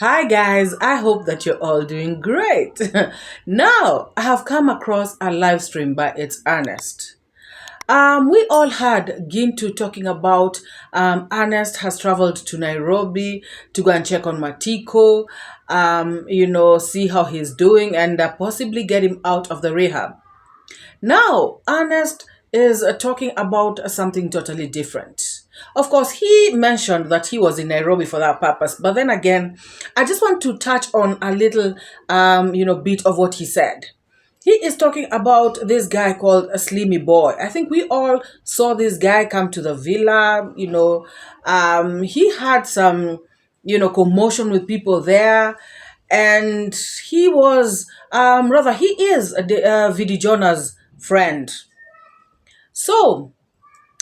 Hi guys, I hope that you're all doing great. Now, I have come across a live stream by It's Ernest. We all heard Gintu talking about Ernest has traveled to Nairobi to go and check on Matiko, see how he's doing and possibly get him out of the rehab. Now, Ernest is talking about something totally different. Of course, he mentioned that he was in Nairobi for that purpose. But then again, I just want to touch on a little, bit of what he said. He is talking about this guy called a Slimy Boy. I think we all saw this guy come to the villa. He had some, commotion with people there. And he was, he is Vidi Jonah's friend. So,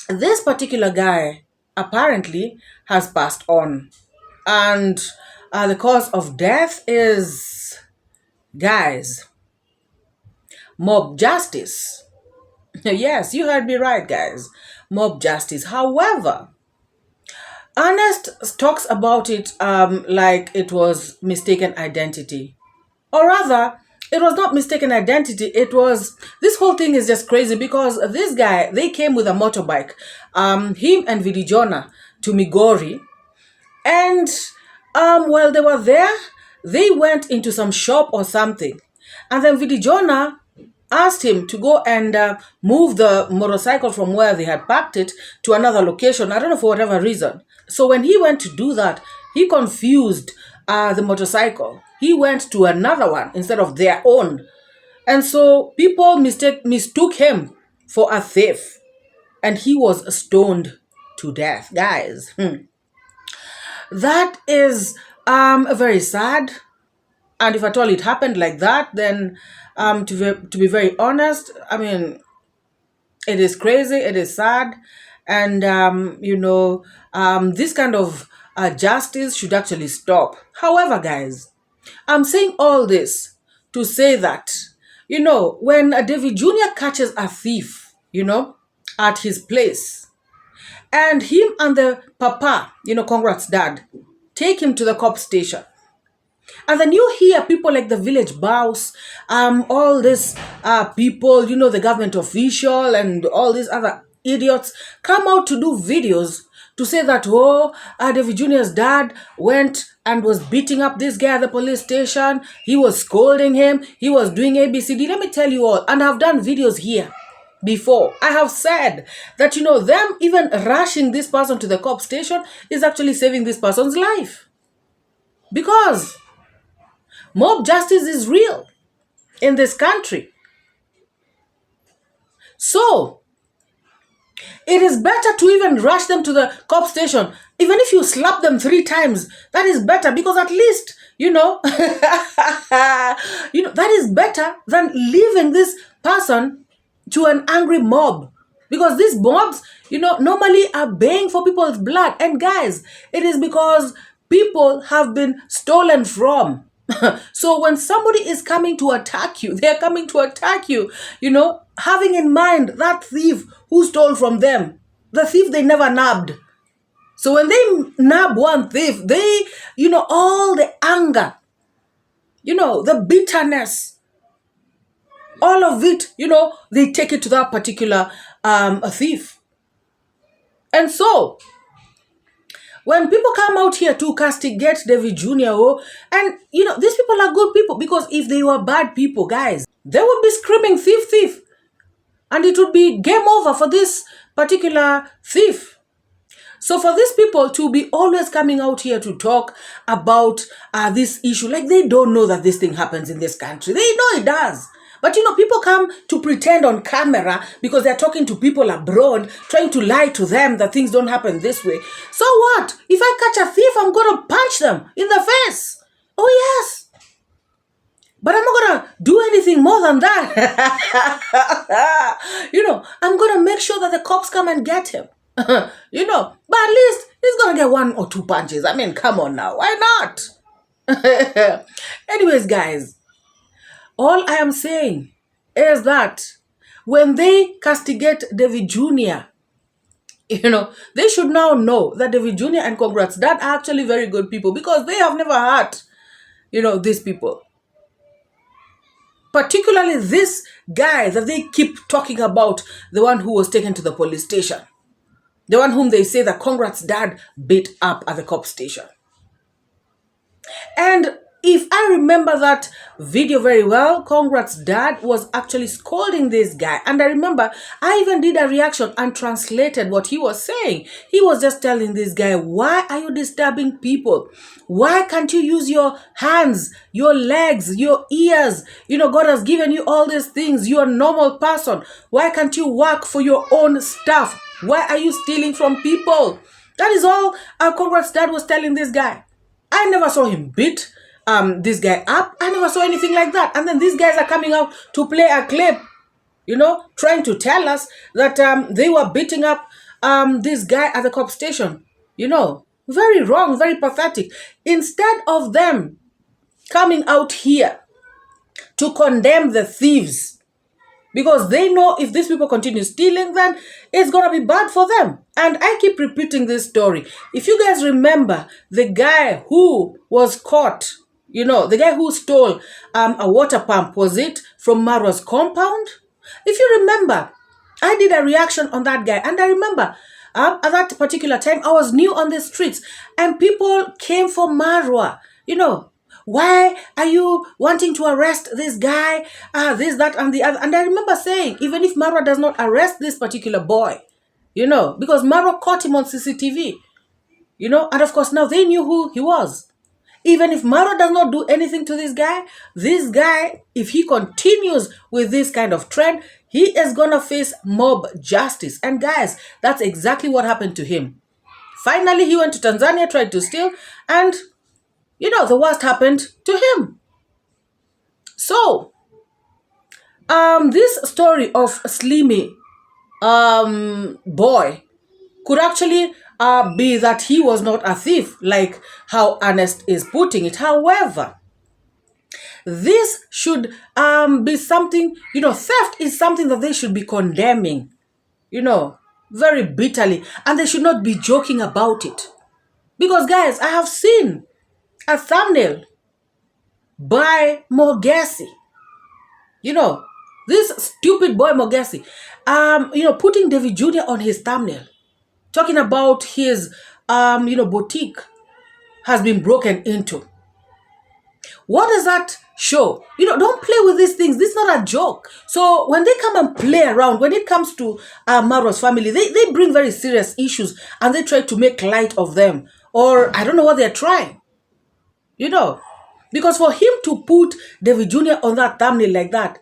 this particular guy apparently has passed on. And the cause of death is, guys, mob justice. Yes, you heard me right, guys. Mob justice. However, Ernest talks about it like it was mistaken identity. Or rather, it was not mistaken identity. It was, this whole thing is just crazy because this guy, they came with a motorbike, him and Vidi Jonah, to Migori. And while they were there, they went into some shop or something. And then Vidi Jonah asked him to go and move the motorcycle from where they had parked it to another location. I don't know, for whatever reason. So when he went to do that, he confused the motorcycle. He went to another one instead of their own. And so people mistook him for a thief. And he was stoned to death. Guys, that is very sad. And if at all it happened like that, then to be very honest, I mean, it is crazy, it is sad. And, this kind of justice should actually stop. However, guys, I'm saying all this to say that, when David Jr. catches a thief, at his place, and him and the papa, congrats dad, take him to the cop station. And then you hear people like the village boss, all these people, the government official and all these other idiots come out to do videos to say that, David Jr.'s dad went and was beating up this guy at the police station. He was scolding him. He was doing ABCD. Let me tell you all, and I've done videos here before. I have said that, them even rushing this person to the cop station is actually saving this person's life. Because mob justice is real in this country. So, it is better to even rush them to the cop station. Even if you slap them 3 times, that is better because at least, that is better than leaving this person to an angry mob. Because these mobs, normally are baying for people's blood. And guys, it is because people have been stolen from. So when somebody is coming to attack you, they're coming to attack you, having in mind that thief who stole from them, the thief they never nabbed. So when they nab one thief, they, all the anger, the bitterness, all of it, they take it to that particular thief. And so, when people come out here to castigate David Jr., and, these people are good people, because if they were bad people, guys, they would be screaming, thief, thief. And it would be game over for this particular thief. So for these people to be always coming out here to talk about this issue, like they don't know that this thing happens in this country. They know it does. But, people come to pretend on camera because they're talking to people abroad, trying to lie to them that things don't happen this way. So what? If I catch a thief, I'm going to punch them in the face. Oh, yes. But I'm not going to do anything more than that. I'm going to make sure that the cops come and get him. But at least he's going to get 1 or 2 punches. I mean, come on now. Why not? Anyways, guys. All I am saying is that when they castigate David Jr., they should now know that David Jr. and Congrats Dad are actually very good people because they have never hurt these people. Particularly this guy that they keep talking about, the one who was taken to the police station. The one whom they say that Conrad's dad beat up at the cop station. And if I remember that video very well, Conrad's dad was actually scolding this guy. And I remember I even did a reaction and translated what he was saying. He was just telling this guy, why are you disturbing people? Why can't you use your hands, your legs, your ears? God has given you all these things. You're a normal person. Why can't you work for your own stuff? Why are you stealing from people? That is all Conrad's dad was telling this guy. I never saw him beat this guy up. I never saw anything like that. And then these guys are coming out to play a clip, trying to tell us that they were beating up this guy at the cop station. Very wrong, very pathetic. Instead of them coming out here to condemn the thieves, because they know if these people continue stealing, then it's going to be bad for them. And I keep repeating this story. If you guys remember the guy who was caught, the guy who stole a water pump, was it from MORAA's compound? If you remember, I did a reaction on that guy. And I remember at that particular time, I was new on the streets and people came for MORAA, why are you wanting to arrest this guy? This, that, and the other. And I remember saying, even if MORAA does not arrest this particular boy, because MORAA caught him on CCTV, and of course now they knew who he was. Even if MORAA does not do anything to this guy, if he continues with this kind of trend, he is going to face mob justice. And guys, that's exactly what happened to him. Finally, he went to Tanzania, tried to steal, and the worst happened to him. So, this story of Slimy boy could actually be that he was not a thief, like how Ernest is putting it. However, this should be something, theft is something that they should be condemning, very bitterly, and they should not be joking about it. Because guys, I have seen a thumbnail by Mogessi. This stupid boy Mogessi, putting David Jr. on his thumbnail, talking about his, boutique has been broken into. What does that show? Don't play with these things. This is not a joke. So when they come and play around, when it comes to MORAA's family, they bring very serious issues and they try to make light of them. Or I don't know what they're trying. Because for him to put David Jr. on that thumbnail like that,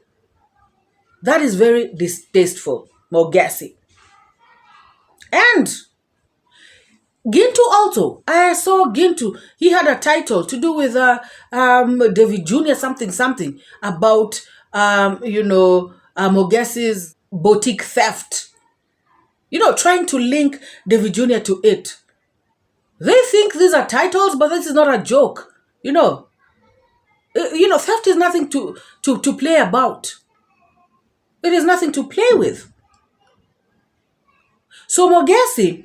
that is very distasteful, Mogessi. And Gintu also, I saw Gintu, he had a title to do with David Jr. something about, Mogessi's boutique theft. Trying to link David Jr. to it. They think these are titles, but this is not a joke. Theft is nothing to play about. It is nothing to play with. So Mogessi,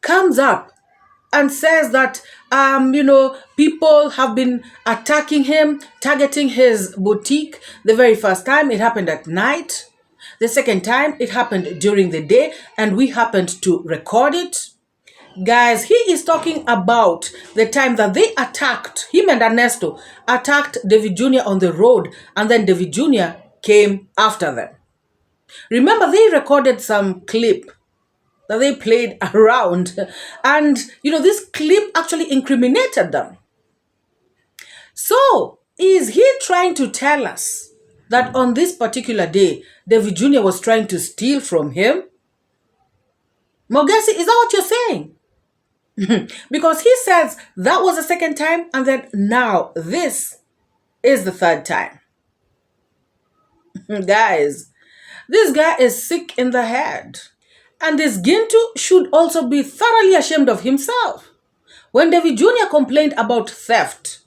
comes up and says that, people have been attacking him, targeting his boutique. The very first time it happened at night. The second time it happened during the day, and we happened to record it. Guys, he is talking about the time that they attacked, him and Ernesto attacked David Jr. on the road, and then David Jr. came after them. Remember, they recorded some clip that they played around, and this clip actually incriminated them. So, is he trying to tell us that on this particular day, David Jr. was trying to steal from him? Mogessi, is that what you're saying? Because he says that was the second time, and then now this is the third time. Guys, this guy is sick in the head. And this Gintu should also be thoroughly ashamed of himself. When David Jr. complained about theft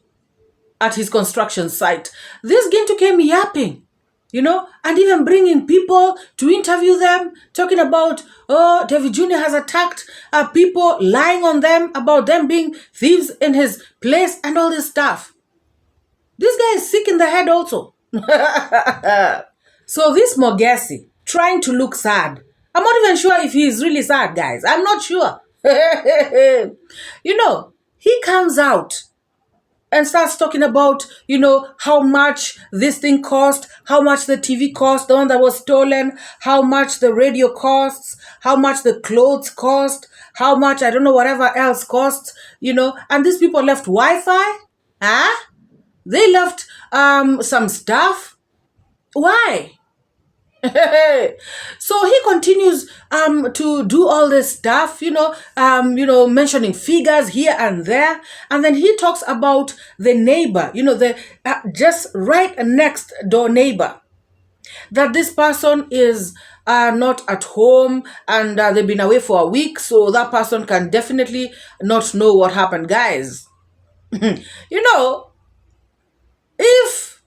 at his construction site, this Gintu came yapping. and even bringing people to interview them, talking about, oh, David Jr. has attacked people, lying on them about them being thieves in his place and all this stuff. This guy is sick in the head also. So this Mogessi, trying to look sad. I'm not even sure if he's really sad, guys. I'm not sure. He comes out and starts talking about, how much this thing cost, how much the TV cost, the one that was stolen, how much the radio costs, how much the clothes cost, how much, I don't know, whatever else costs, and these people left Wi-Fi. They left some stuff. Why? So he continues to do all this stuff, mentioning figures here and there, and then he talks about the neighbor, the just right next door neighbor, that this person is not at home and they've been away for a week, so that person can definitely not know what happened. Guys, if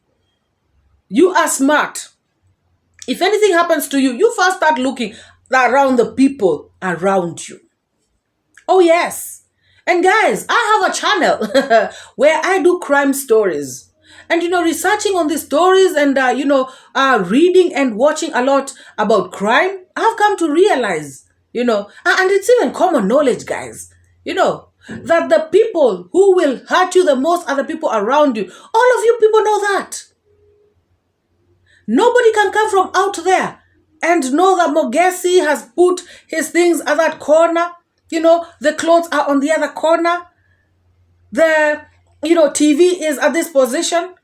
you are smart, if anything happens to you, you first start looking around the people around you. Oh, yes. And guys, I have a channel where I do crime stories. And, researching on these stories and, reading and watching a lot about crime, I've come to realize, and it's even common knowledge, guys, that the people who will hurt you the most are the people around you. All of you people know that. Nobody can come from out there and know that Mogessi has put his things at that corner. The clothes are on the other corner. The, TV is at this position.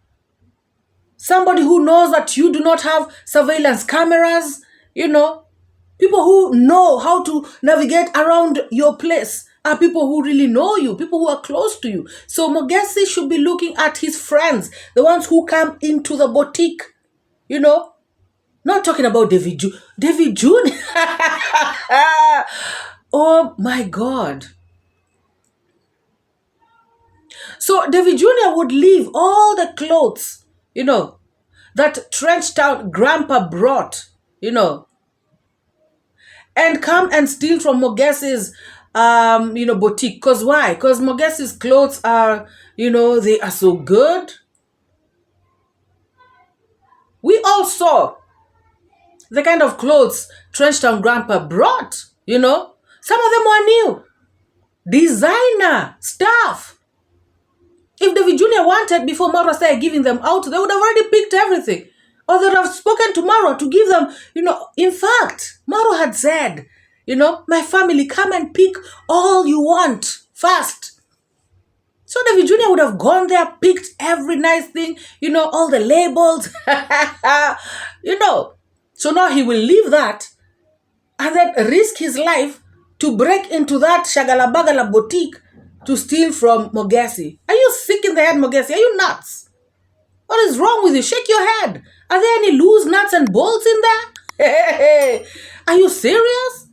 Somebody who knows that you do not have surveillance cameras, people who know how to navigate around your place are people who really know you, people who are close to you. So Mogessi should be looking at his friends, the ones who come into the boutique. Not talking about David Jr. Oh my God. So David Jr. would leave all the clothes, that trenched out grandpa brought, and come and steal from Mogessi's, boutique. Because why? Because Mogessi's clothes are, they are so good. We all saw the kind of clothes Trench Town Grandpa brought, Some of them were new. Designer stuff. If David Jr. wanted, before MORAA started giving them out, they would have already picked everything. Or they would have spoken to MORAA to give them, In fact, MORAA had said, my family, come and pick all you want first. So David Jr. would have gone there, picked every nice thing, all the labels, So now he will leave that and then risk his life to break into that Shagala Bagala boutique to steal from Mogessi. Are you sick in the head, Mogessi? Are you nuts? What is wrong with you? Shake your head. Are there any loose nuts and bolts in there? Are you serious?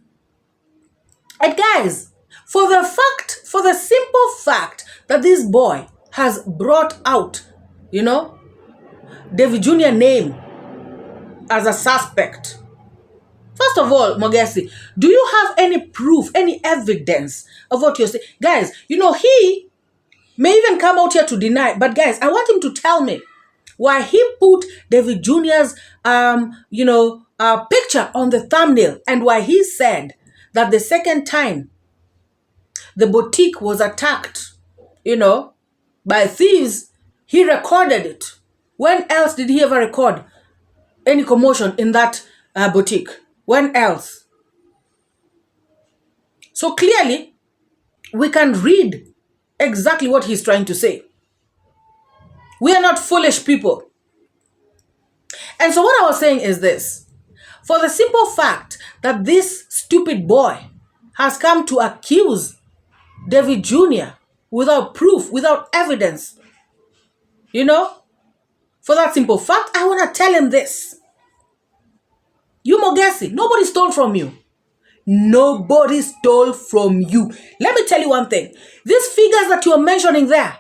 And guys, for the simple fact that this boy has brought out, David Jr. name as a suspect. First of all, Mogessi, do you have any proof, any evidence of what you're saying? Guys, he may even come out here to deny, but guys, I want him to tell me why he put David Jr.'s, picture on the thumbnail and why he said that the second time the boutique was attacked, by thieves, he recorded it. When else did he ever record any commotion in that boutique? When else? So clearly, we can read exactly what he's trying to say. We are not foolish people. And so what I was saying is this. For the simple fact that this stupid boy has come to accuse David Jr. without proof, without evidence, for that simple fact, I want to tell him this. You Mogessi, nobody stole from you. Nobody stole from you. Let me tell you one thing. These figures that you are mentioning there,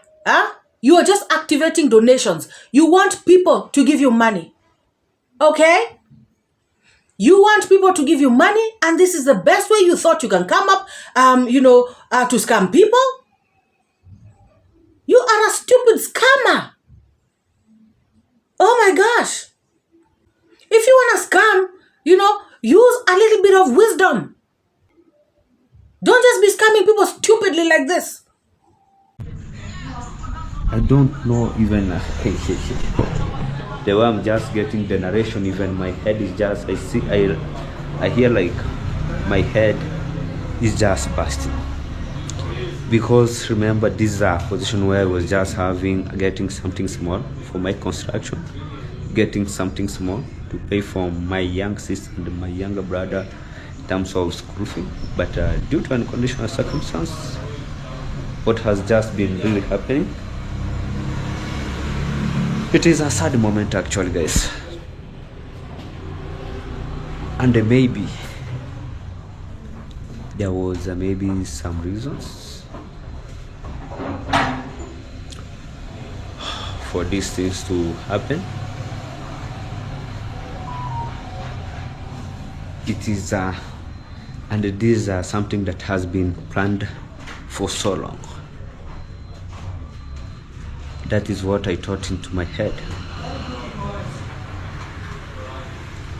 you are just activating donations. You want people to give you money. Okay? You want people to give you money, and this is the best way you thought you can come up, to scam people? You are a stupid scammer. Oh my gosh. If you want to scam, use a little bit of wisdom. Don't just be scamming people stupidly like this. I don't know even the way I'm just getting the narration. Even my head is just, I hear like my head is just busting, because remember, this is a position where I was just getting something small for my construction, getting something small to pay for my young sister and my younger brother in terms of school fee. But due to unconditional circumstance, what has just been really happening, it is a sad moment actually, guys. And maybe there was maybe some reasons for these things to happen. It is and this is something that has been planned for so long. That is what I thought into my head.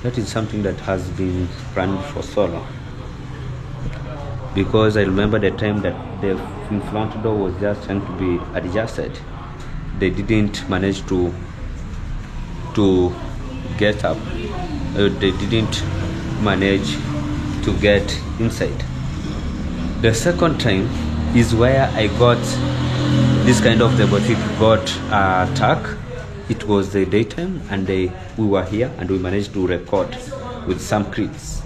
That is something that has been planned for so long. Because I remember the time that the front door was just trying to be adjusted. They didn't manage to get up. They didn't manage to get inside. The second time is where I got this kind of, the boutique got attack. It was the daytime, and we were here, and we managed to record with some clips.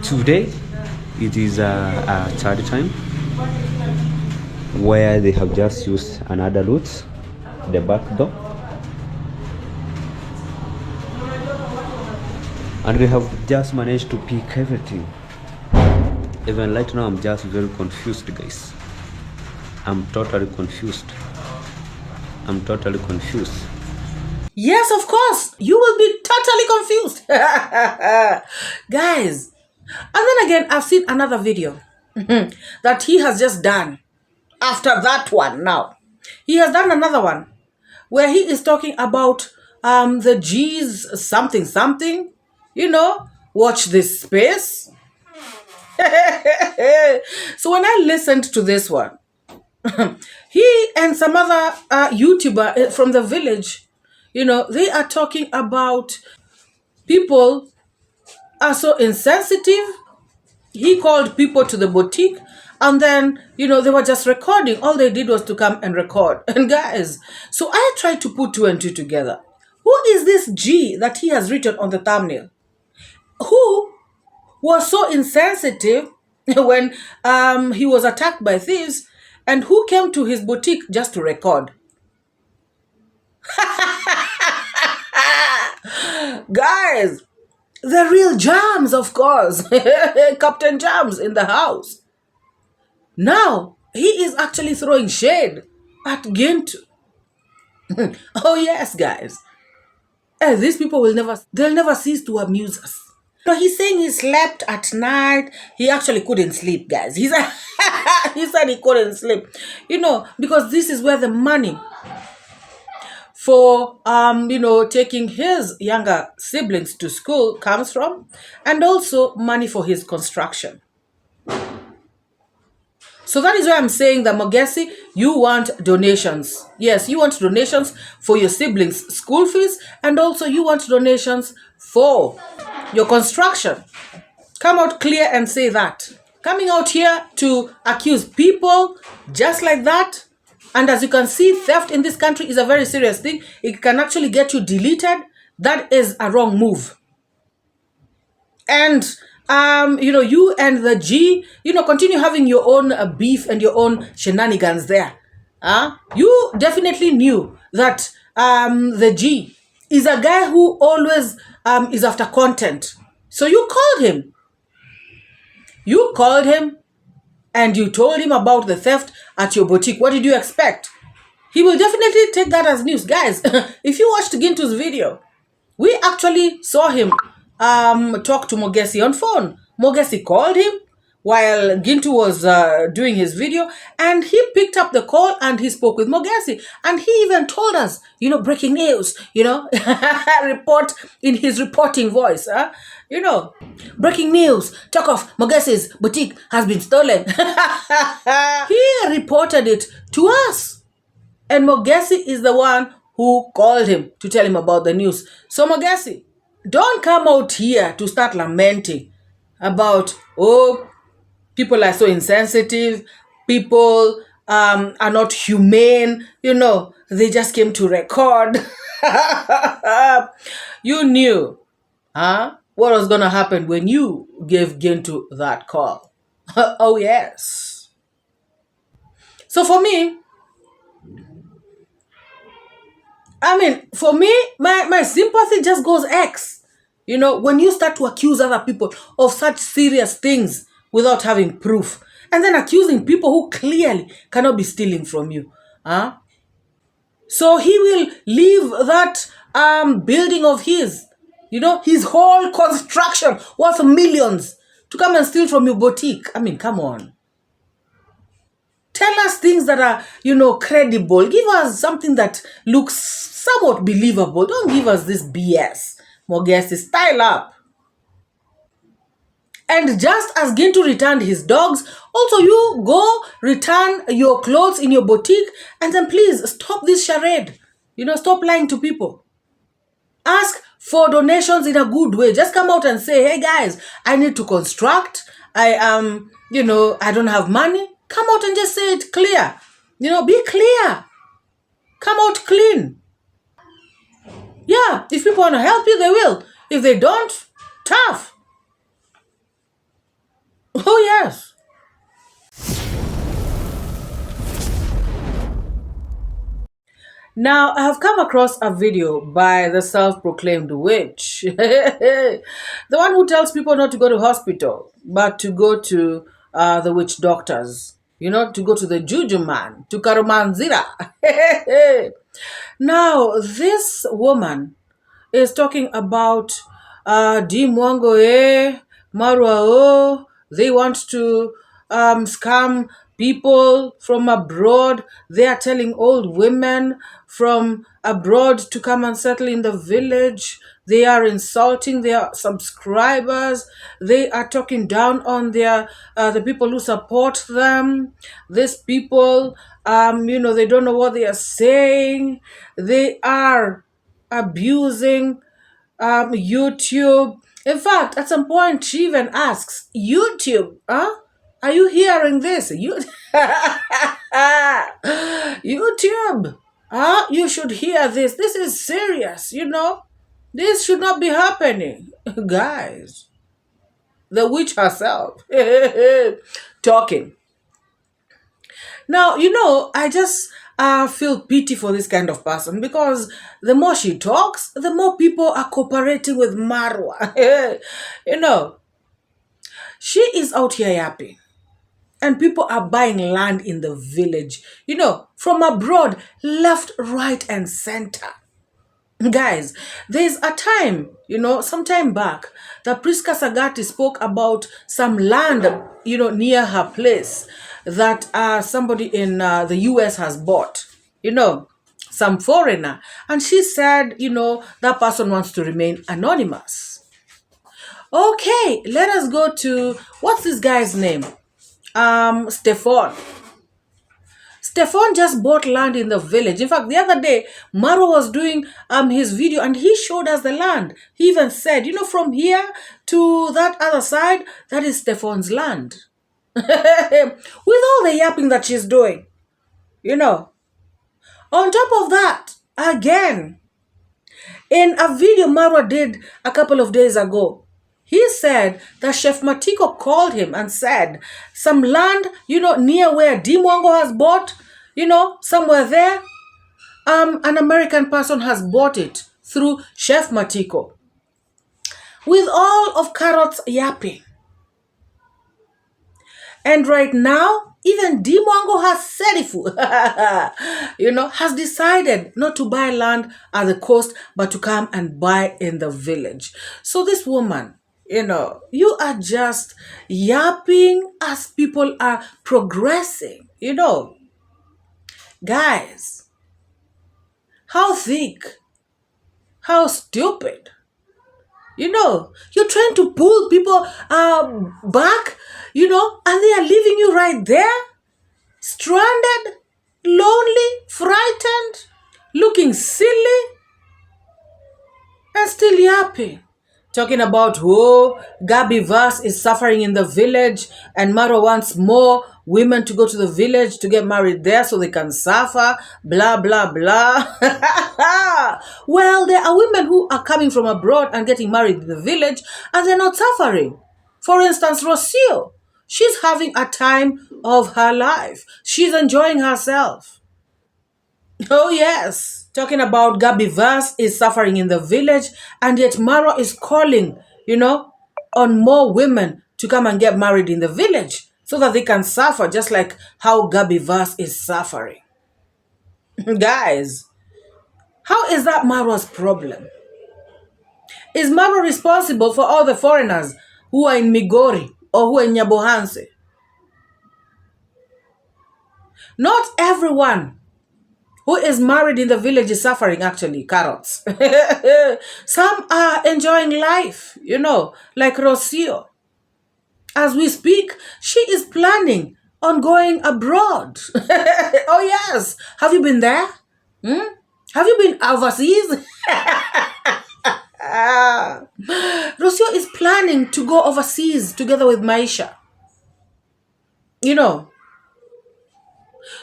Today it is a third time where they have just used another route, the back door, and we have just managed to pick everything. Even right now I'm just very confused, guys. I'm totally confused. Yes, of course. You will be totally confused. Guys. And then again, I've seen another video that he has just done. After that one now, he has done another one where he is talking about the G's something. Watch this space. So when I listened to this one, he and some other YouTuber from the village, they are talking about people are so insensitive. He called people to the boutique, and then, they were just recording. All they did was to come and record. And guys, so I tried to put two and two together. Who is this G that he has written on the thumbnail? Who was so insensitive when he was attacked by thieves, and who came to his boutique just to record? Guys, the real Jams, of course. Captain Jams in the house. Now, he is actually throwing shade at Gintu. Oh yes, guys. These people they'll never cease to amuse us. So he's saying he slept at night. He actually couldn't sleep, guys. He said he couldn't sleep. Because this is where the money for taking his younger siblings to school comes from, and also money for his construction. So that is why I'm saying that, Mogessi, you want donations. Yes, you want donations for your siblings' school fees, and also you want donations for your construction. Come out clear and say that. Coming out here to accuse people just like that. And as you can see, theft in this country is a very serious thing. It can actually get you deleted. That is a wrong move. And you and the G, continue having your own beef and your own shenanigans there. You definitely knew that the G is a guy who always is after content. So you called him. You called him and you told him about the theft at your boutique. What did you expect? he will definitely take that as news. Guys, if you watched Gintu's video, we actually saw him talk to Mogessi on phone. Mogessi called him while Gintu was doing his video, and he picked up the call and he spoke with Mogessi. And he even told us, breaking news, report in his reporting voice. Breaking news, talk of Mogessi's boutique has been stolen. He reported it to us. And Mogessi is the one who called him to tell him about the news. So Mogessi, don't come out here to start lamenting about, people are so insensitive, people are not humane, they just came to record. You knew, what was going to happen when you gave Gintu that call. Oh, yes. So for me, my sympathy just goes X. When you start to accuse other people of such serious things without having proof, and then accusing people who clearly cannot be stealing from you. So he will leave that building of his, his whole construction worth millions to come and steal from your boutique. Come on. Tell us things that are, credible. Give us something that looks somewhat believable. Don't give us this BS. Mogessi, style up. And just as Gintu returned his dogs, also you go return your clothes in your boutique, and then please stop this charade. Stop lying to people. Ask for donations in a good way. Just come out and say, hey guys, I need to construct. I don't have money. Come out and just say it clear. Be clear. Come out clean. Yeah, if people want to help you, they will. If they don't, tough. Oh, yes. Now, I have come across a video by the self-proclaimed witch. The one who tells people not to go to hospital, but to go to the witch doctors. To go to the juju man, to Karumanzira. Now, this woman is talking about Mwango, marwa, they want to scam people from abroad. They are telling old women from abroad to come and settle in the village. They are insulting their subscribers. They are talking down on their the people who support them. These people, they don't know what they are saying. They are abusing YouTube. In fact, at some point, she even asks, YouTube, are you hearing this? YouTube, you should hear this. This is serious, This should not be happening. Guys, the witch herself talking. Now, I just feel pity for this kind of person, because the more she talks, the more people are cooperating with Marwa. She is out here yapping, and people are buying land in the village, from abroad, left, right, and center. Guys, there's a time, some time back, that Priska Sagati spoke about some land, near her place that somebody in the US has bought, some foreigner. And she said, that person wants to remain anonymous. Okay, let us go to, what's this guy's name? Stefan. Stefan just bought land in the village. In fact, the other day, Maro was doing his video and he showed us the land. He even said, from here to that other side, that is Stefan's land. With all the yapping that she's doing, On top of that, again, in a video Marwa did a couple of days ago, he said that Chef Matiko called him and said, some land, near where Mwango has bought, somewhere there, an American person has bought it through Chef Matiko. With all of Carrot's yapping. And right now, Even Mwango has said it, has decided not to buy land at the coast, but to come and buy in the village. So this woman, you are just yapping as people are progressing, Guys, how thick, how stupid. You're trying to pull people back, and they are leaving you right there, stranded, lonely, frightened, looking silly, and still yapping. Talking about, 𝐷𝐉𝐵 is suffering in the village, and MORAA wants more women to go to the village to get married there so they can suffer, blah, blah, blah. Well, there are women who are coming from abroad and getting married in the village, and they're not suffering. For instance, Rocio, she's having a time of her life. She's enjoying herself. Oh, yes. Talking about 𝐷𝐉𝐵 is suffering in the village, and yet MORAA is calling, on more women to come and get married in the village so that they can suffer just like how 𝐷𝐵 is suffering. Guys, how is that MORAA's problem? Is MORAA responsible for all the foreigners who are in Migori or who are in Nyabohanse? Not everyone who is married in the village is suffering, actually, carrots. Some are enjoying life, like Rocio. As we speak, she is planning on going abroad. Oh, yes. Have you been there? Have you been overseas? Rocio is planning to go overseas together with Maisha.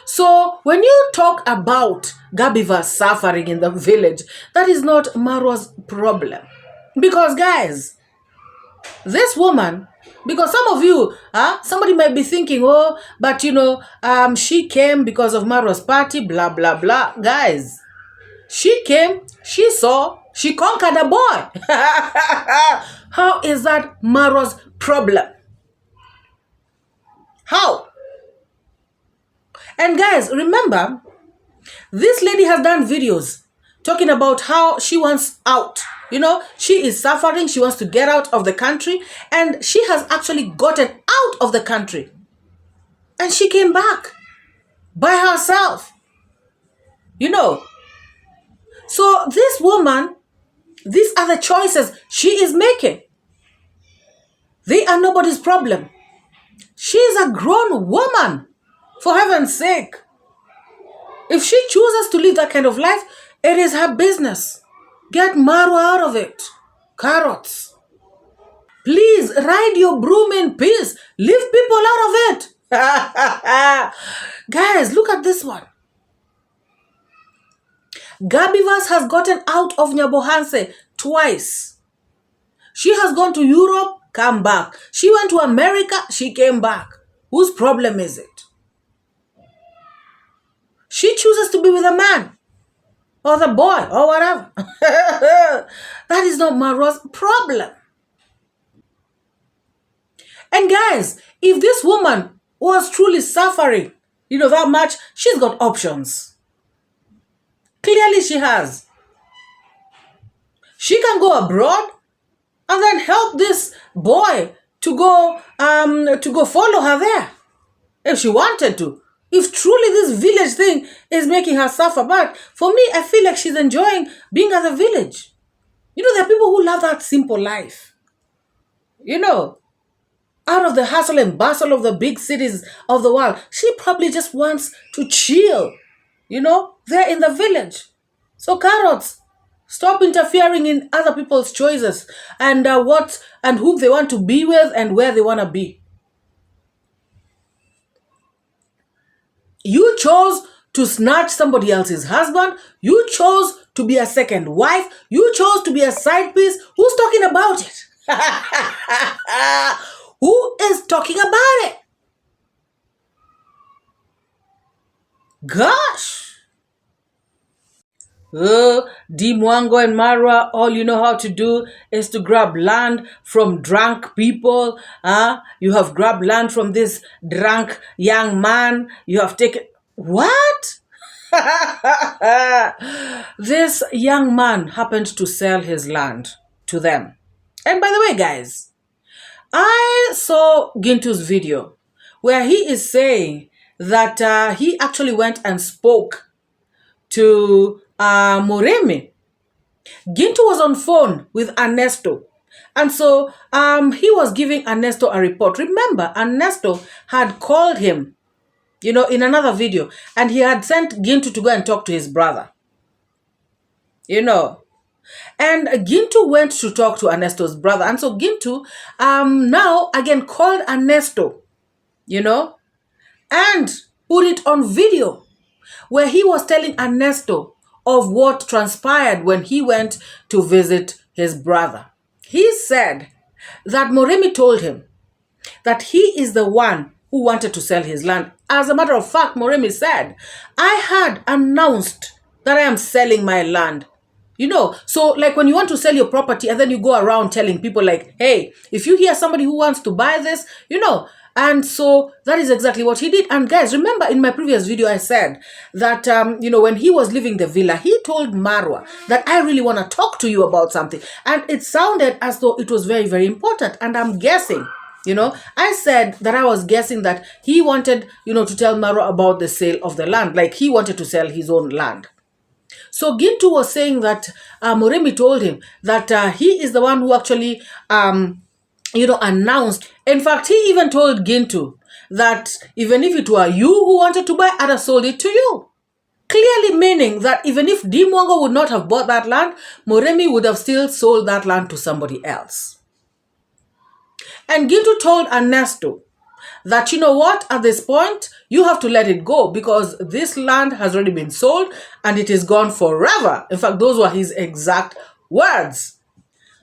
So when you talk about 𝐷𝐵 suffering in the village, that is not MORAA's problem. Because guys, this woman, because some of you, somebody might be thinking, but she came because of MORAA's party, blah, blah, blah. Guys, she came, she saw, she conquered a boy. How is that MORAA's problem? How? And guys, remember, this lady has done videos talking about how she wants out. She is suffering. She wants to get out of the country. And she has actually gotten out of the country. And she came back by herself. So this woman, these are the choices she is making. They are nobody's problem. She is a grown woman. For heaven's sake. If she chooses to live that kind of life, it is her business. Get MORAA out of it. Carrots. Please ride your broom in peace. Leave people out of it. Guys, look at this one. 𝐷𝐵 has gotten out of Nyabohanse twice. She has gone to Europe, come back. She went to America, she came back. Whose problem is it? She chooses to be with a man or the boy or whatever. That is not MORAA's problem. And guys, if this woman was truly suffering, that much, she's got options. Clearly she has. She can go abroad and then help this boy to go follow her there if she wanted to. If truly this village thing is making her suffer. But for me, I feel like she's enjoying being at the village. There are people who love that simple life. Out of the hustle and bustle of the big cities of the world. She probably just wants to chill, there in the village. So carrots, stop interfering in other people's choices and what and whom they want to be with and where they want to be. You chose to snatch somebody else's husband. You chose to be a second wife. You chose to be a side piece. Who's talking about it? Who is talking about it? Gosh. Mwango and Marwa, all you know how to do is to grab land from drunk people. You have grabbed land from this drunk young man. You have taken... What? This young man happened to sell his land to them. And by the way, guys, I saw Gintu's video where he is saying that he actually went and spoke to Moremi. Gintu was on phone with Ernesto. And so he was giving Ernesto a report. Remember, Ernesto had called him, in another video. And he had sent Gintu to go and talk to his brother. And Gintu went to talk to Ernesto's brother. And so Gintu now again called Ernesto, and put it on video, where he was telling Ernesto of what transpired when he went to visit his brother. He said that Moremi told him that he is the one who wanted to sell his land. As a matter of fact, Moremi said, I had announced that I am selling my land. So like when you want to sell your property and then you go around telling people like, hey, if you hear somebody who wants to buy this, and so that is exactly what he did. And guys, remember in my previous video, I said that, when he was leaving the villa, he told Marwa that I really want to talk to you about something. And it sounded as though it was very, very important. And I'm guessing, I said that I was guessing that he wanted, to tell Marwa about the sale of the land. Like he wanted to sell his own land. So Gintu was saying that Moremi told him that he is the one who actually... announced. In fact, he even told Gintu that even if it were you who wanted to buy, I'd have sold it to you. Clearly meaning that even if Mwango would not have bought that land, Moremi would have still sold that land to somebody else. And Gintu told Ernesto that, at this point, you have to let it go because this land has already been sold and it is gone forever. In fact, those were his exact words.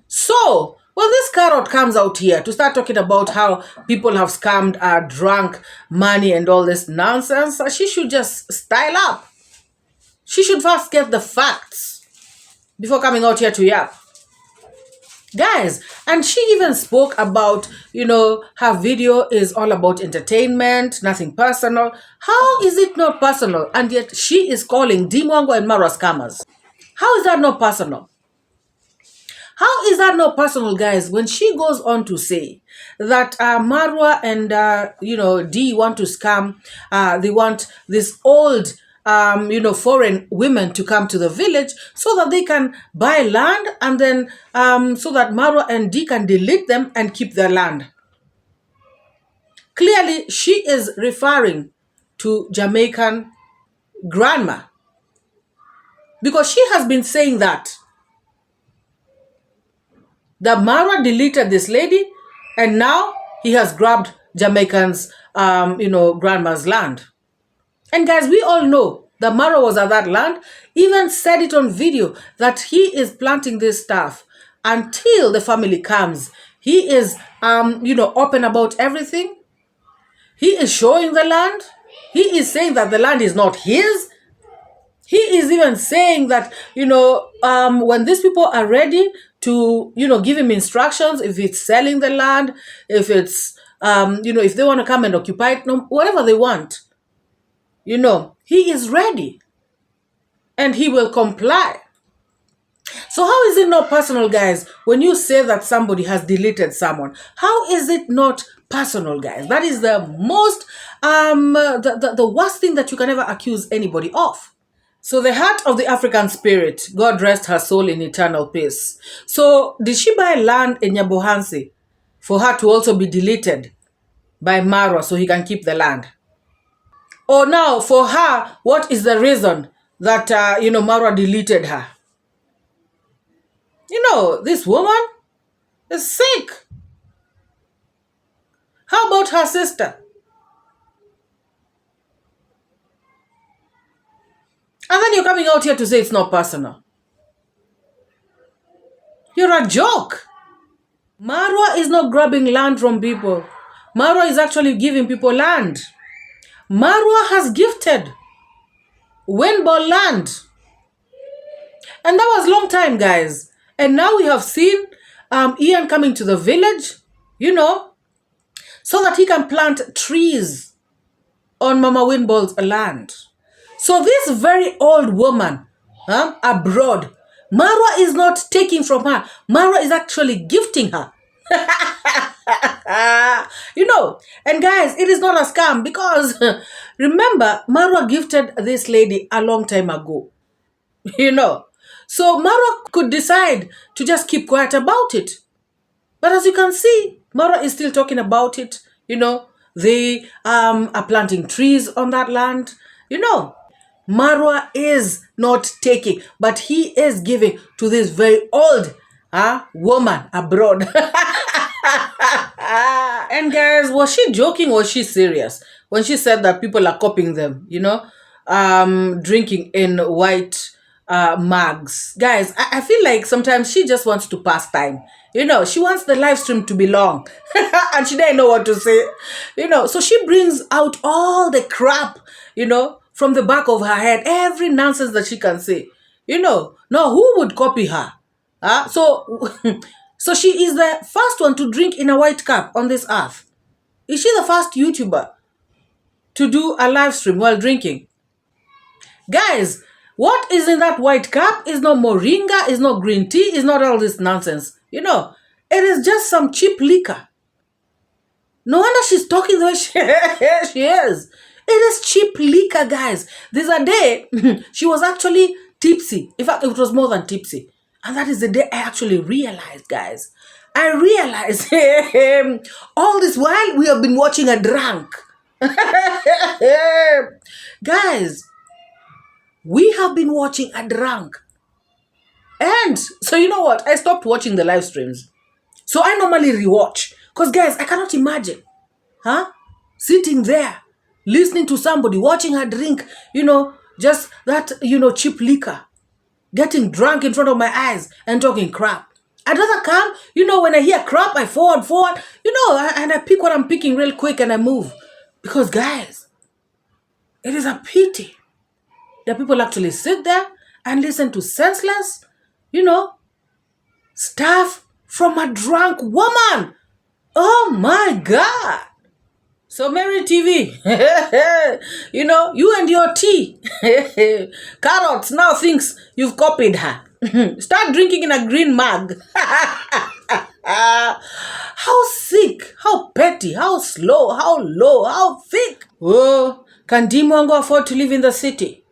So, well, this carrot comes out here to start talking about how people have scammed, drunk money and all this nonsense. She should just style up. She should first get the facts before coming out here to yap. Guys, and she even spoke about, her video is all about entertainment, nothing personal. How is it not personal? And yet she is calling Mwango and Marwa scammers. How is that not personal? How is that not personal, guys, when she goes on to say that Marwa and, D want to scam, they want this old, foreign women to come to the village so that they can buy land and then so that Marwa and D can delete them and keep their land. Clearly, she is referring to Jamaican grandma because she has been saying that Marwa deleted this lady and now he has grabbed Jamaican's, grandma's land. And guys, we all know that Marwa was at that land, even said it on video that he is planting this stuff until the family comes. He is, open about everything. He is showing the land. He is saying that the land is not his. He is even saying that, when these people are ready to, give him instructions, if it's selling the land, if it's, if they want to come and occupy it, whatever they want, he is ready and he will comply. So how is it not personal, guys, when you say that somebody has deleted someone? How is it not personal, guys? That is the most, the worst thing that you can ever accuse anybody of. So the heart of the African spirit, God rest her soul in eternal peace. So did she buy land in Nyabohansi for her to also be deleted by Marwa so he can keep the land? Or now for her, what is the reason that, Marwa deleted her? This woman is sick. How about her sister? And then you're coming out here to say it's not personal. You're a joke. Marwa is not grabbing land from people. Marwa is actually giving people land. Marwa has gifted Winball land. And that was long time, guys. And now we have seen Ian coming to the village, so that he can plant trees on Mama Winball's land. So this very old woman abroad, Marwa is not taking from her. Marwa is actually gifting her. And guys, it is not a scam because remember, Marwa gifted this lady a long time ago. So Marwa could decide to just keep quiet about it. But as you can see, Marwa is still talking about it. They are planting trees on that land. Marwa is not taking, but he is giving to this very old woman abroad. And guys, was she joking or was she serious when she said that people are copying them, drinking in white mugs? Guys, I feel like sometimes she just wants to pass time. She wants the live stream to be long and she didn't know what to say. So she brings out all the crap, from the back of her head, every nonsense that she can say. Now who would copy her? So she is the first one to drink in a white cup on this earth. Is she the first YouTuber to do a live stream while drinking? Guys, what is in that white cup is not moringa, is not green tea, is not all this nonsense. It is just some cheap liquor. No wonder she's talking the way she is. It is cheap liquor, guys. There's a day she was actually tipsy. In fact, it was more than tipsy. And that is the day I actually realized, guys. I realized all this while we have been watching her drunk. Guys, we have been watching a drunk. And so you know what? I stopped watching the live streams. So I normally rewatch. Because guys, I cannot imagine. Sitting there, listening to somebody, watching her drink, just that, cheap liquor. Getting drunk in front of my eyes and talking crap. I'd rather come, when I hear crap, I forward, and I pick what I'm picking real quick and I move. Because guys, it is a pity that people actually sit there and listen to senseless, stuff from a drunk woman. Oh my God. So Mary TV, you and your tea, Carrots now thinks you've copied her. Start drinking in a green mug. How sick, how petty, how slow, how low, how thick. Oh, can Mwango afford to live in the city?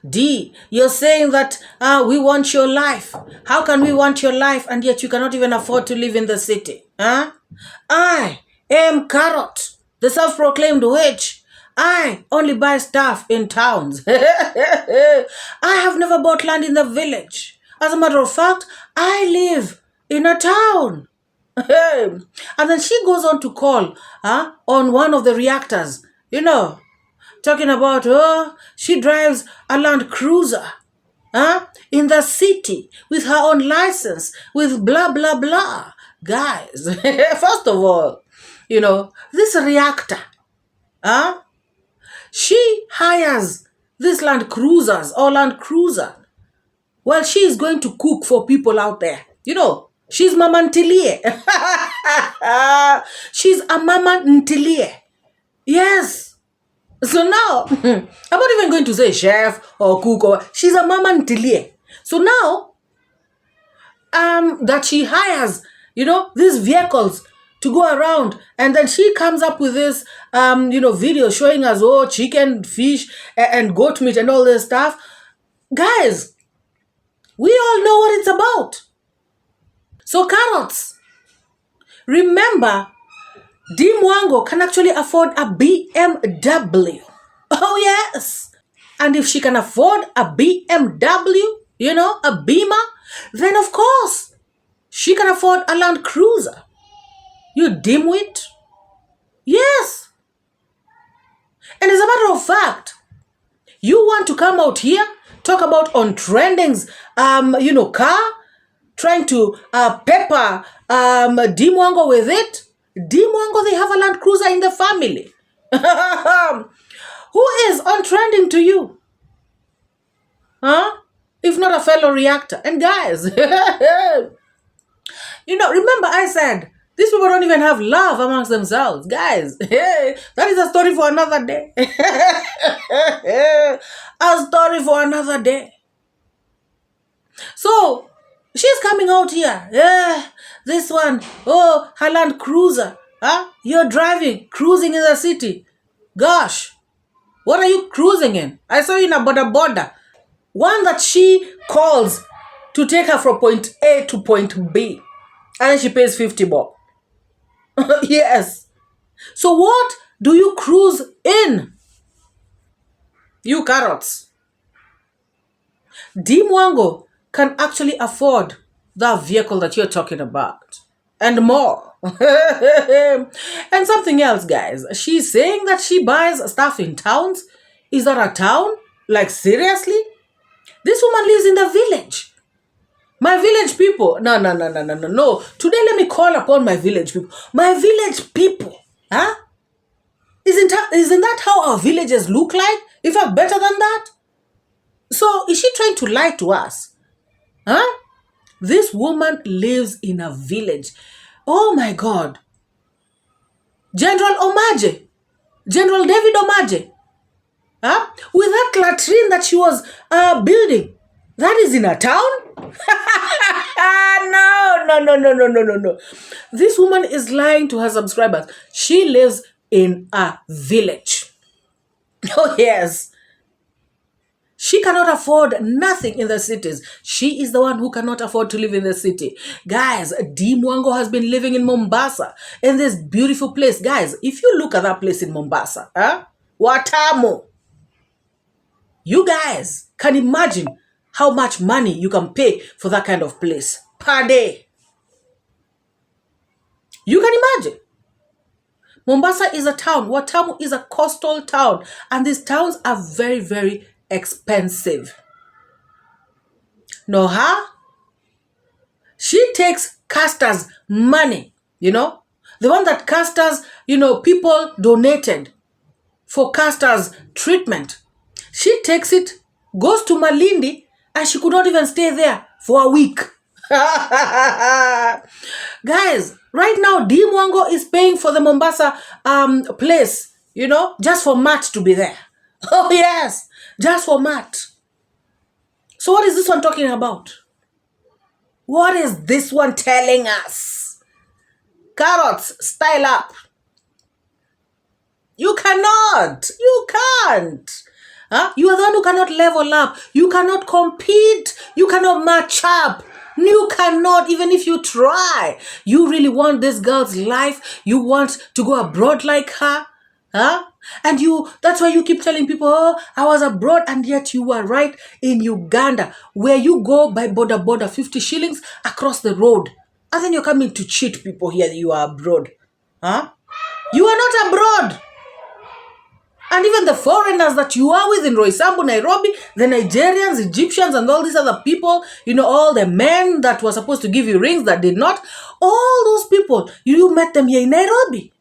D, you're saying that we want your life. How can we want your life and yet you cannot even afford to live in the city? I am Carrot, the self-proclaimed witch. I only buy stuff in towns. I have never bought land in the village. As a matter of fact, I live in a town. And then she goes on to call on one of the reactors, talking about, she drives a Land Cruiser in the city with her own license, with blah, blah, blah. Guys, first of all, this reactor, she hires these Land Cruisers or Land Cruiser. Well, she is going to cook for people out there. She's Mama Ntilie. She's a Mama Ntilie. Yes. So now, I'm not even going to say chef or cook or she's a Mama Ntilie. So now, that she hires, these vehicles to go around, and then she comes up with this, video showing us, chicken, fish, and goat meat and all this stuff. Guys, we all know what it's about. So Carrots, remember, Mwango can actually afford a BMW. Oh yes. And if she can afford a BMW, a Beamer, then of course, she can afford a Land Cruiser. You dimwit? Yes. And as a matter of fact, you want to come out here, talk about on trendings, car, trying to pepper Mwango with it. Mwango, they have a Land Cruiser in the family. Who is on trending to you? if not a fellow reactor? And guys, remember I said, these people don't even have love amongst themselves. Guys, that is a story for another day. A story for another day. So, she's coming out here. Yeah, this one. Oh, her Land Cruiser. Huh? You're driving, cruising in the city. Gosh, what are you cruising in? I saw you in a border. One that she calls to take her from point A to point B. And she pays 50 bob. Yes. So what do you cruise in? You carrots. Mwango can actually afford that vehicle that you're talking about. And more. And something else, guys. She's saying that she buys stuff in towns. Is that a town? Like, seriously? This woman lives in the village. My village people. No. Today, let me call upon my village people. My village people. Huh? Isn't that how our villages look like? In fact, better than that? So, is she trying to lie to us? Huh? This woman lives in a village. Oh my God. General David Omaje. Huh? With that latrine that she was building. That is in a town? No. This woman is lying to her subscribers. She lives in a village. Oh, yes. She cannot afford nothing in the cities. She is the one who cannot afford to live in the city. Guys, Mwango has been living in Mombasa, in this beautiful place. Guys, if you look at that place in Mombasa, Watamu, you guys can imagine how much money you can pay for that kind of place per day. You can imagine. Mombasa is a town. Watamu is a coastal town. And these towns are very, very expensive. No, huh? She takes casters' money, the one that casters, people donated for casters' treatment. She takes it, goes to Malindi, and she could not even stay there for a week. Guys, right now, Mwango is paying for the Mombasa place, just for Matt to be there. Oh, yes, just for Matt. So what is this one talking about? What is this one telling us? Carrots, style up. You cannot. You can't. Huh? You are the one who cannot level up. You cannot compete. You cannot match up. You cannot, even if you try. You really want this girl's life. You want to go abroad like her. Huh? And that's why you keep telling people, oh, I was abroad, and yet you were right in Uganda, where you go by border, 50 shillings across the road. And then you're coming to cheat people here that you are abroad. Huh? You are not abroad. And even the foreigners that you are with in Roysambu, Nairobi, the Nigerians, Egyptians, and all these other people, all the men that were supposed to give you rings that did not, all those people, you met them here in Nairobi.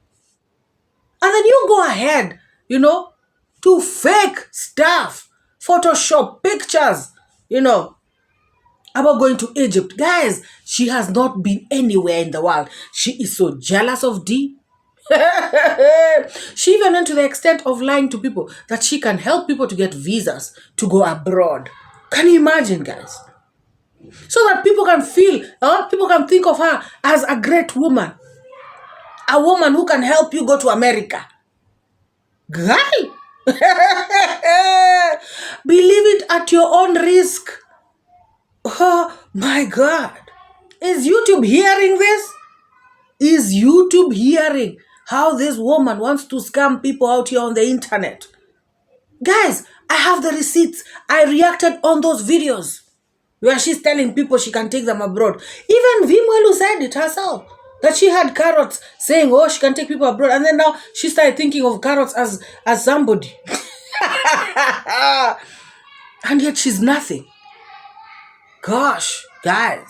And then you go ahead, to fake stuff, Photoshop pictures, about going to Egypt. Guys, she has not been anywhere in the world. She is so jealous of D. She even went to the extent of lying to people that she can help people to get visas to go abroad. Can you imagine, guys? So that people can feel, people can think of her as a great woman. A woman who can help you go to America. Guy! Believe it at your own risk. Oh my God. Is YouTube hearing this? Is YouTube hearing how this woman wants to scam people out here on the internet? Guys, I have the receipts. I reacted on those videos where she's telling people she can take them abroad. Even 𝐕𝐈𝐃𝐄 said it herself, that she had carrots saying, oh, she can take people abroad. And then now she started thinking of carrots as somebody. And yet she's nothing. Gosh, guys,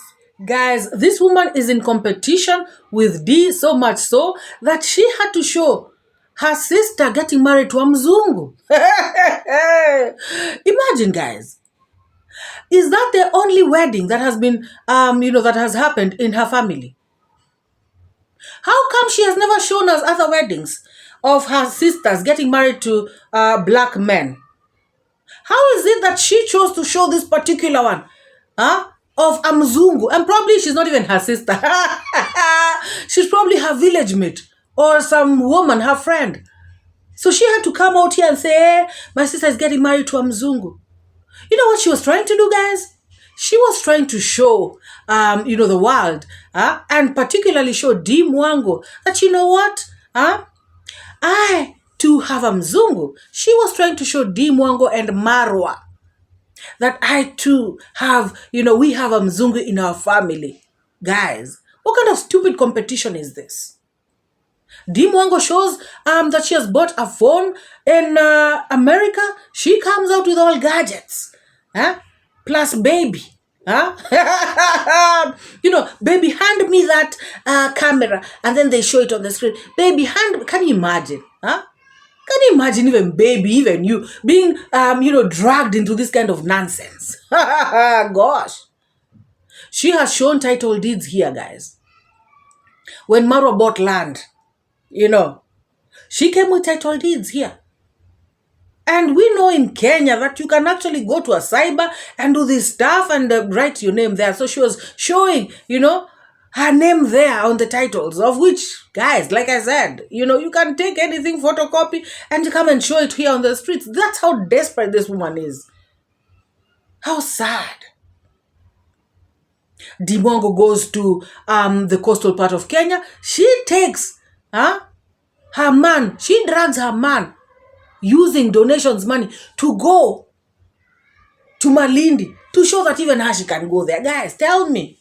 this woman is in competition with D, so much so that she had to show her sister getting married to a mzungu. Imagine, guys. Is that the only wedding that has been, that has happened in her family? How come she has never shown us other weddings of her sisters getting married to black men? How is it that she chose to show this particular one? Of a Mzungu? And probably she's not even her sister. She's probably her village mate or some woman, her friend. So she had to come out here and say, hey, my sister is getting married to a Mzungu. You know what she was trying to do, guys? She was trying to show, the world, and particularly show Mwango that, you know what? I too have a Mzungu. She was trying to show Mwango and Marwa that I too have, we have a Mzungu in our family. Guys, what kind of stupid competition is this? Mwango shows that she has bought a phone in America. She comes out with all gadgets. Plus baby. Baby, hand me that camera. And then they show it on the screen. Baby, can you imagine? Can you imagine even baby, even you, being, dragged into this kind of nonsense? Gosh. She has shown title deeds here, guys. When Marwa bought land, she came with title deeds here. And we know in Kenya that you can actually go to a cyber and do this stuff and write your name there. So she was showing, her name there on the titles, of which, guys, like I said, you can take anything, photocopy, and you come and show it here on the streets. That's how desperate this woman is. How sad. Mwango goes to the coastal part of Kenya. She takes her man, she drags her man using donations money to go to Malindi to show that even her she can go there. Guys, tell me.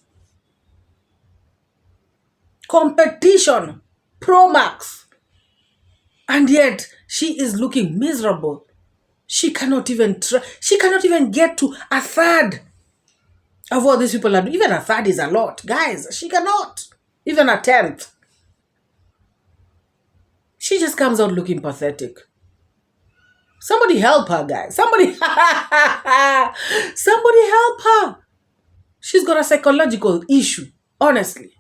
Competition, Pro Max. And yet she is looking miserable. She cannot even get to a third of what these people are doing. Even a third is a lot. Guys, she cannot. Even a tenth. She just comes out looking pathetic. Somebody help her, guys. Somebody help her. She's got a psychological issue, honestly.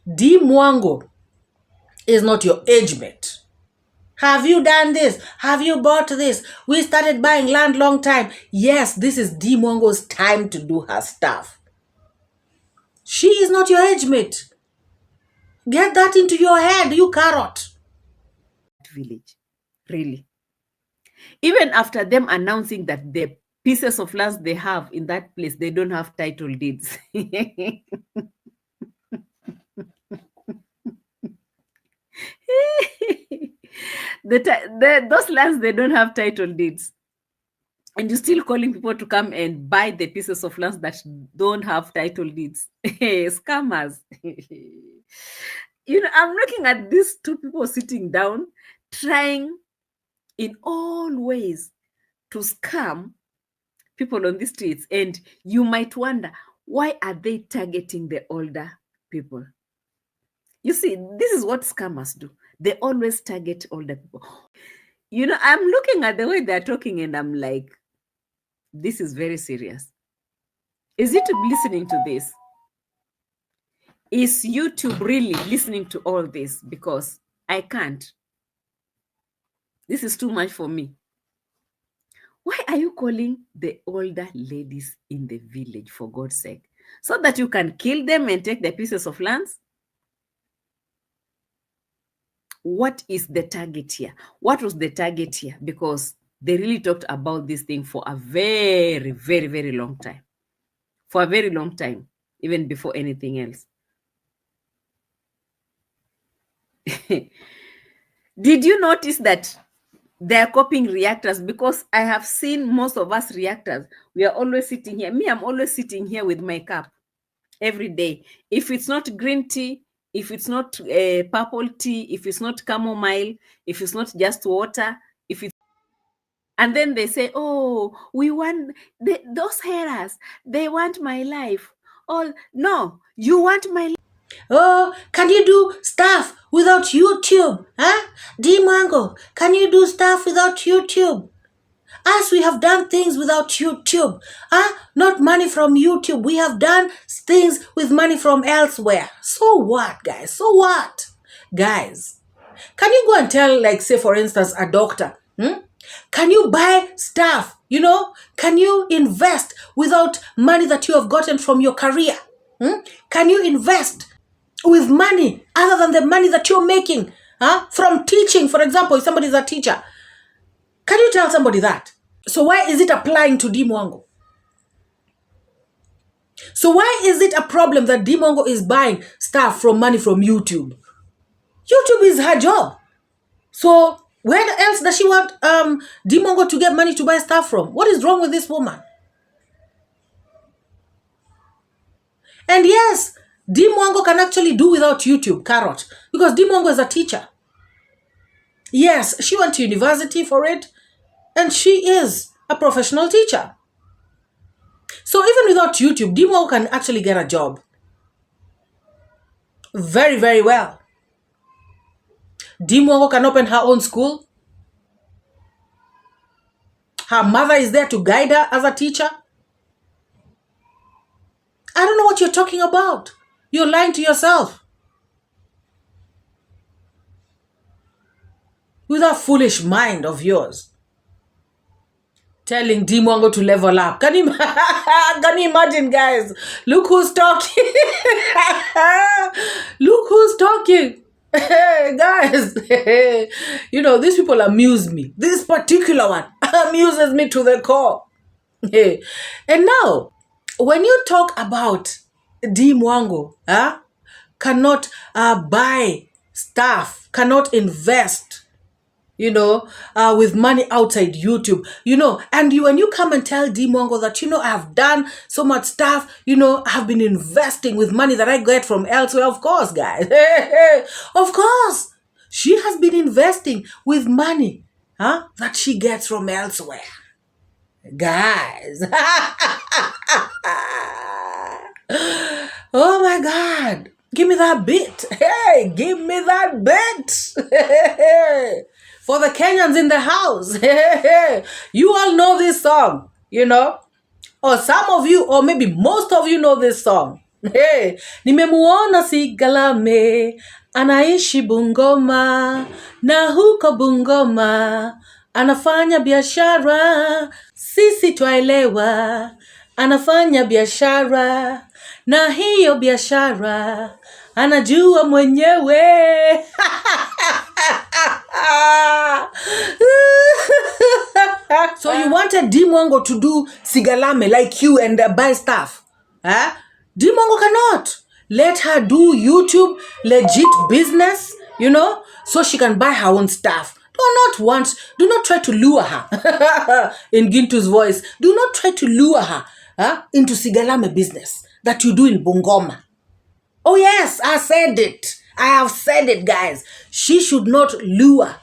Mwango is not your age mate. Have you done this? Have you bought this? We started buying land long time. Yes, this is Mwango's time to do her stuff. She is not your age mate. Get that into your head, you carrot. Village, really. Even after them announcing that the pieces of land they have in that place, they don't have title deeds. Those lands, they don't have title deeds. And you're still calling people to come and buy the pieces of lands that don't have title deeds. Scammers. I'm looking at these two people sitting down, trying in all ways to scam people on the streets. And you might wonder, why are they targeting the older people? You see, this is what scammers do. They always target older people. I'm looking at the way they're talking and I'm like, this is very serious. Is YouTube listening to this? Is YouTube really listening to all this? Because I can't. This is too much for me. Why are you calling the older ladies in the village, for God's sake? So that you can kill them and take their pieces of lands? What is the target here? What was the target here? Because they really talked about this thing for a very, very, very long time. For a very long time, even before anything else. Did you notice that they're copying reactors? Because I have seen most of us reactors. We are always sitting here. Me, I'm always sitting here with my cup every day. If it's not green tea, if it's not purple tea, if it's not chamomile, if it's not just water, if it's... And then they say, oh, we want those haters. They want my life. Oh, no, you want my life. Oh, can you do stuff without YouTube? Mwango, can you do stuff without YouTube? As we have done things without YouTube, not money from YouTube. We have done things with money from elsewhere. So what, guys? So what? Guys, can you go and tell, like, say, for instance, a doctor, can you buy stuff, Can you invest without money that you have gotten from your career? Can you invest with money other than the money that you're making from teaching? For example, if somebody is a teacher, can you tell somebody that? So why is it applying to Mwango? So why is it a problem that Mwango is buying stuff from money from YouTube? YouTube is her job. So where else does she want Mwango to get money to buy stuff from? What is wrong with this woman? And yes, Mwango can actually do without YouTube, carrot, because Mwango is a teacher. Yes, she went to university for it, and she is a professional teacher. So even without YouTube, Mwango can actually get a job. Very, very well. Mwango can open her own school. Her mother is there to guide her as a teacher. I don't know what you're talking about. You're lying to yourself. With that foolish mind of yours. Telling Mwango to level up. Can you imagine, guys? Look who's talking. Look who's talking. Hey, guys. These people amuse me. This particular one amuses me to the core. And now, when you talk about Mwango, cannot buy stuff, cannot invest, with money outside YouTube, and when you come and tell Mwango that, I have done so much stuff, I have been investing with money that I get from elsewhere. Of course, guys. Of course. She has been investing with money that she gets from elsewhere. Guys. Oh my God. Give me that bit. Hey, give me that bit. For the Kenyans in the house. You all know this song, Or some of you, or maybe most of you know this song. Hey, nimemuona Sigalame, anaishi Bungoma, na huko Bungoma, anafanya biashara, sisi twaelewa, anafanya biashara, na hiyo biashara, anajua mwenyewe. So you wanted Mwango to do Sigalame like you and buy stuff. Mwango cannot. Let her do YouTube, legit business, so she can buy her own stuff. Do not try to lure her. In Gintu's voice, do not try to lure her into Sigalame business that you do in Bungoma. Oh yes, I said it. I have said it, guys. She should not lure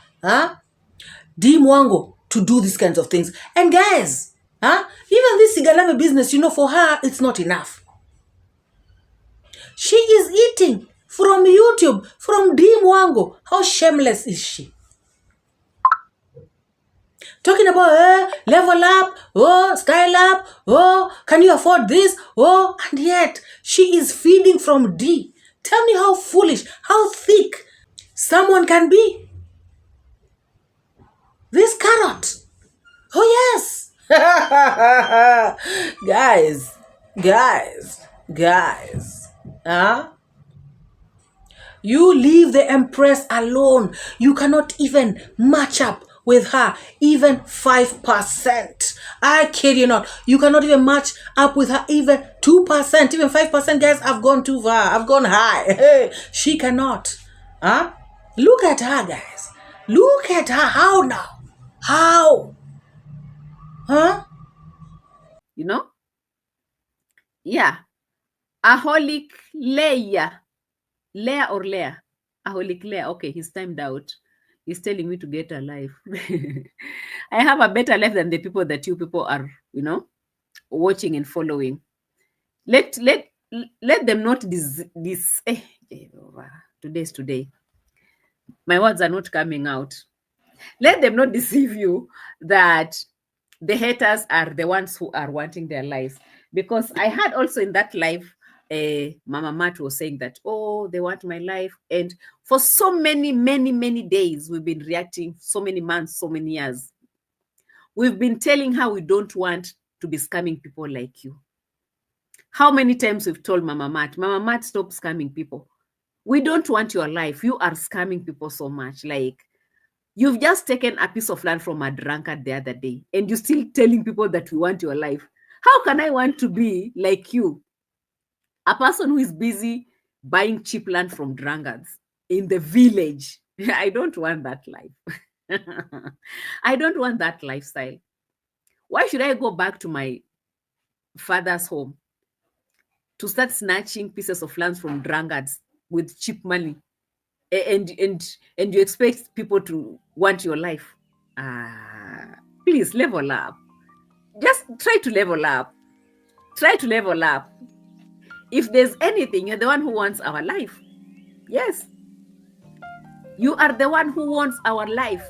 Mwango to do these kinds of things. And guys, even this Sigalame business, for her, it's not enough. She is eating from YouTube, from Mwango. How shameless is she? Talking about level up, style up, can you afford this? And yet she is feeding from D. Tell me how foolish, how thick someone can be. This carrot. Oh yes. Guys. You leave the Empress alone. You cannot even match up with her, even 5%. I kid you not. You cannot even match up with her, even 2%, even 5%. Guys, I've gone too far. I've gone high. She cannot. Look at her, guys. Look at her. How now? How? Yeah. Aholic Leia. Leia or Leia? Aholic Leia. Okay, he's timed out. He's telling me to get a life. I have a better life than the people that you people are, watching and following. Let them not today's today. My words are not coming out. Let them not deceive you that the haters are the ones who are wanting their lives. Because I had also in that live, Mama Mat was saying that, oh, they want my life. And for so many days, we've been reacting, so many months, so many years. We've been telling her we don't want to be scamming people like you. How many times we've told Mama Mat, stop scamming people. We don't want your life. You are scamming people so much. Like, you've just taken a piece of land from a drunkard the other day, and you're still telling people that we want your life. How can I want to be like you? A person who is busy buying cheap land from drunkards in the village. I don't want that life. I don't want that lifestyle. Why should I go back to my father's home to start snatching pieces of land from drunkards with cheap money? And you expect people to want your life? Please level up. Just try to level up. Try to level up. If there's anything, you're the one who wants our life. Yes. You are the one who wants our life.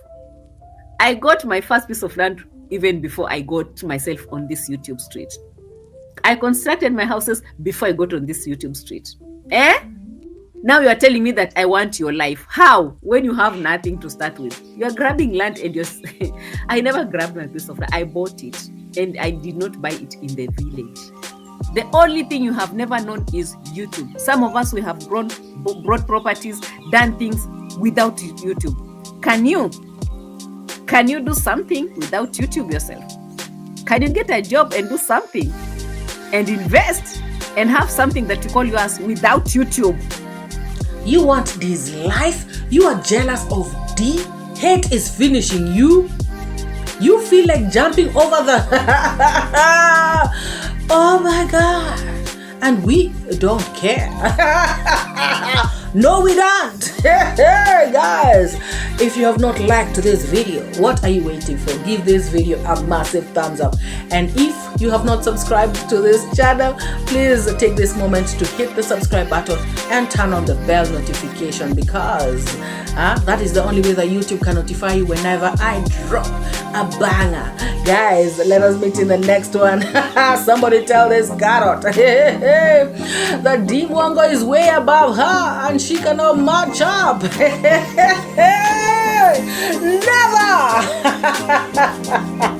I got my first piece of land even before I got myself on this YouTube street. I constructed my houses before I got on this YouTube street. Now you are telling me that I want your life. How? When you have nothing to start with. You are grabbing land and you're... I never grabbed my piece of land. I bought it and I did not buy it in the village. The only thing you have never known is YouTube. Some of us, we have brought properties, done things without YouTube. Can you do something without YouTube yourself? Can you get a job and do something and invest and have something that you call yours without YouTube? You want this life? You are jealous of D? Hate is finishing you? You feel like jumping over the... Oh my God. And we don't care. No, we don't. Hey, guys, if you have not liked this video, what are you waiting for? Give this video a massive thumbs up. And if you have not subscribed to this channel, please take this moment to hit the subscribe button and turn on the bell notification, because that is the only way that YouTube can notify you whenever I drop a banger. Guys, let us meet in the next one. Somebody tell this carrot that D Mwango is way above her and she cannot match up. Never.